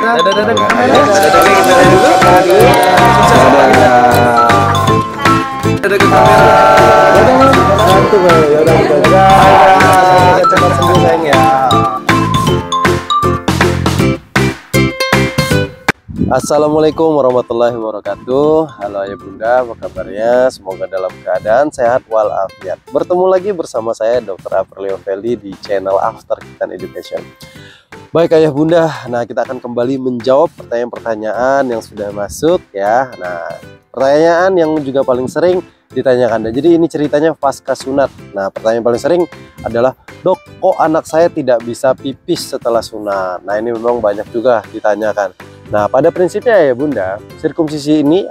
Dadah ke kamera. Dadah dulu. Dadah ke kamera. Bantu gue. Ya udah cepat sembuh sayang ya. Assalamualaikum warahmatullahi wabarakatuh. Halo ayah bunda, apa kabarnya? Semoga dalam keadaan sehat walafiat. Bertemu lagi bersama saya Dr. Aprilio Feli di channel After Kitan Education. Baik ayah bunda, nah kita akan kembali menjawab pertanyaan-pertanyaan yang sudah masuk ya. Nah pertanyaan yang juga paling sering ditanyakan, dan jadi ini ceritanya pasca sunat. Nah pertanyaan paling sering adalah, dok kok anak saya tidak bisa pipis setelah sunat? Nah ini memang banyak juga ditanyakan. Nah pada prinsipnya ya bunda, sirkumsisi ini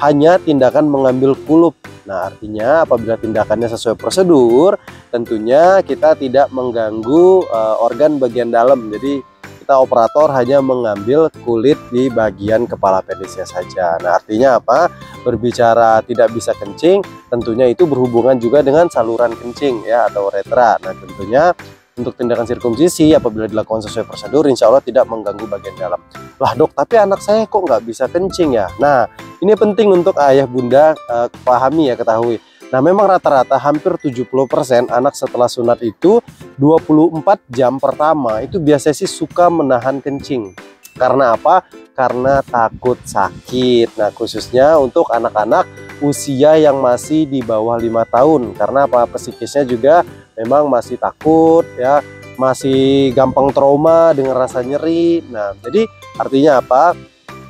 hanya tindakan mengambil kulup. Nah artinya apabila tindakannya sesuai prosedur, tentunya kita tidak mengganggu organ bagian dalam. Jadi kita operator hanya mengambil kulit di bagian kepala penisnya saja. Nah artinya apa? Berbicara tidak bisa kencing, tentunya itu berhubungan juga dengan saluran kencing ya, atau uretra. Nah tentunya untuk tindakan sirkumsisi apabila dilakukan sesuai prosedur, insya Allah tidak mengganggu bagian dalam. Lah dok, tapi anak saya kok nggak bisa kencing ya? Nah ini penting untuk ayah bunda pahami ya, ketahui. Nah memang rata-rata hampir 70% anak setelah sunat itu 24 jam pertama itu biasanya sih suka menahan kencing. Karena apa? Karena takut sakit. Nah khususnya untuk anak-anak usia yang masih di bawah 5 tahun. Karena apa? Psikisnya juga memang masih takut ya, masih gampang trauma dengan rasa nyeri. Nah jadi artinya apa?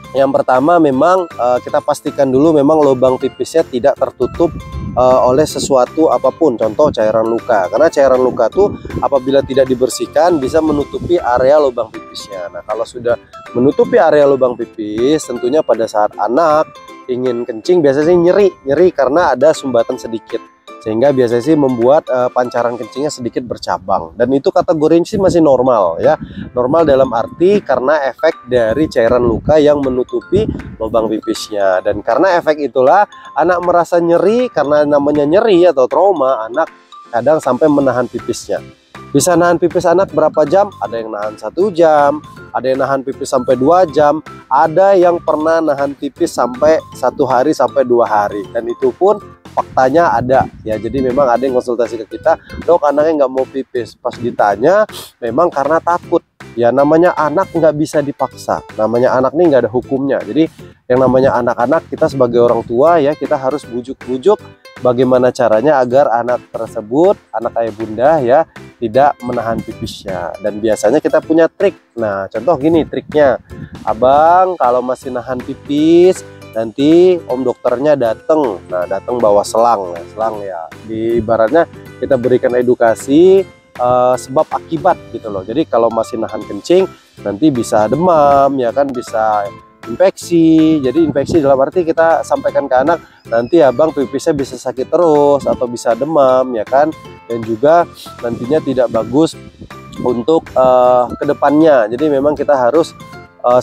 Yang pertama memang kita pastikan dulu memang lubang pipisnya tidak tertutup oleh sesuatu apapun, contoh cairan luka. Karena cairan luka tuh apabila tidak dibersihkan bisa menutupi area lubang pipisnya. Nah kalau sudah menutupi area lubang pipis, tentunya pada saat anak ingin kencing biasanya nyeri karena ada sumbatan sedikit, sehingga biasanya sih membuat pancaran kencingnya sedikit bercabang, dan itu kategorinya sih masih normal ya. Normal dalam arti karena efek dari cairan luka yang menutupi lubang pipisnya, dan karena efek itulah anak merasa nyeri. Karena namanya nyeri atau trauma, anak kadang sampai menahan pipisnya. Bisa nahan pipis anak berapa jam? Ada yang nahan 1 jam, ada yang nahan pipis sampai 2 jam, ada yang pernah nahan pipis sampai 1 hari sampai 2 hari, dan itu pun faktanya ada ya. Jadi memang ada yang konsultasi ke kita, dok anaknya nggak mau pipis. Pas ditanya memang karena takut ya. Namanya anak nggak bisa dipaksa, namanya anak nih nggak ada hukumnya. Jadi yang namanya anak-anak, kita sebagai orang tua ya, kita harus bujuk-bujuk bagaimana caranya agar anak tersebut, anak ayah bunda ya, tidak menahan pipisnya. Dan biasanya kita punya trik. Nah contoh gini triknya, abang kalau masih nahan pipis, nanti om dokternya datang. Nah datang bawa selang ya, di ibaratnya kita berikan edukasi sebab akibat gitu loh. Jadi kalau masih nahan kencing nanti bisa demam ya kan, bisa infeksi. Jadi infeksi dalam arti kita sampaikan ke anak, nanti abang pipisnya bisa sakit terus atau bisa demam ya kan, dan juga nantinya tidak bagus untuk kedepannya. Jadi memang kita harus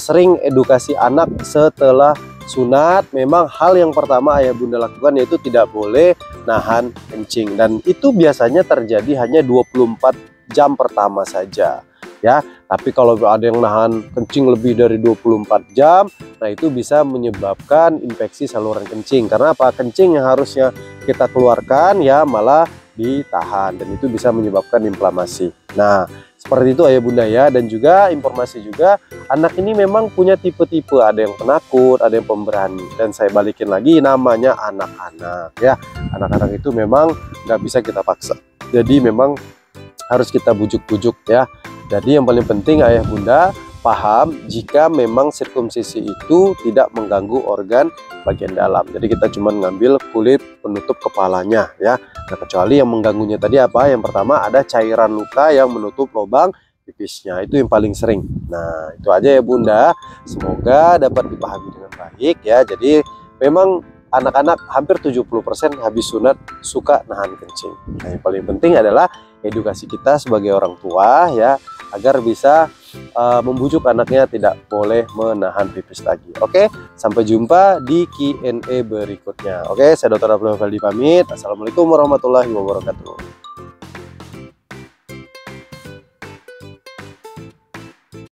sering edukasi anak setelah sunat. Memang hal yang pertama ayah bunda lakukan yaitu tidak boleh nahan kencing, dan itu biasanya terjadi hanya 24 jam pertama saja ya. Tapi kalau ada yang nahan kencing lebih dari 24 jam, nah itu bisa menyebabkan infeksi saluran kencing. Karena apa? Kencing yang harusnya kita keluarkan ya malah ditahan, dan itu bisa menyebabkan inflamasi. Nah seperti itu ayah bunda ya. Dan juga informasi juga, anak ini memang punya tipe-tipe, ada yang penakut, ada yang pemberani. Dan saya balikin lagi, namanya anak-anak ya. Anak-anak itu memang nggak bisa kita paksa, jadi memang harus kita bujuk-bujuk ya. Jadi yang paling penting ayah bunda paham jika memang sirkumsisi itu tidak mengganggu organ bagian dalam. Jadi kita cuma ngambil kulit penutup kepalanya ya. Nah kecuali yang mengganggunya tadi apa? Yang pertama ada cairan luka yang menutup lubang pipisnya, itu yang paling sering. Nah itu aja ya bunda, semoga dapat dipahami dengan baik ya. Jadi memang anak-anak hampir 70% habis sunat suka nahan kencing. Nah yang paling penting adalah edukasi kita sebagai orang tua ya, agar bisa membujuk anaknya tidak boleh menahan pipis lagi. Oke, sampai jumpa di Q&A berikutnya. Oke, saya Dr. Aprilio Feli pamit. Assalamualaikum warahmatullahi wabarakatuh.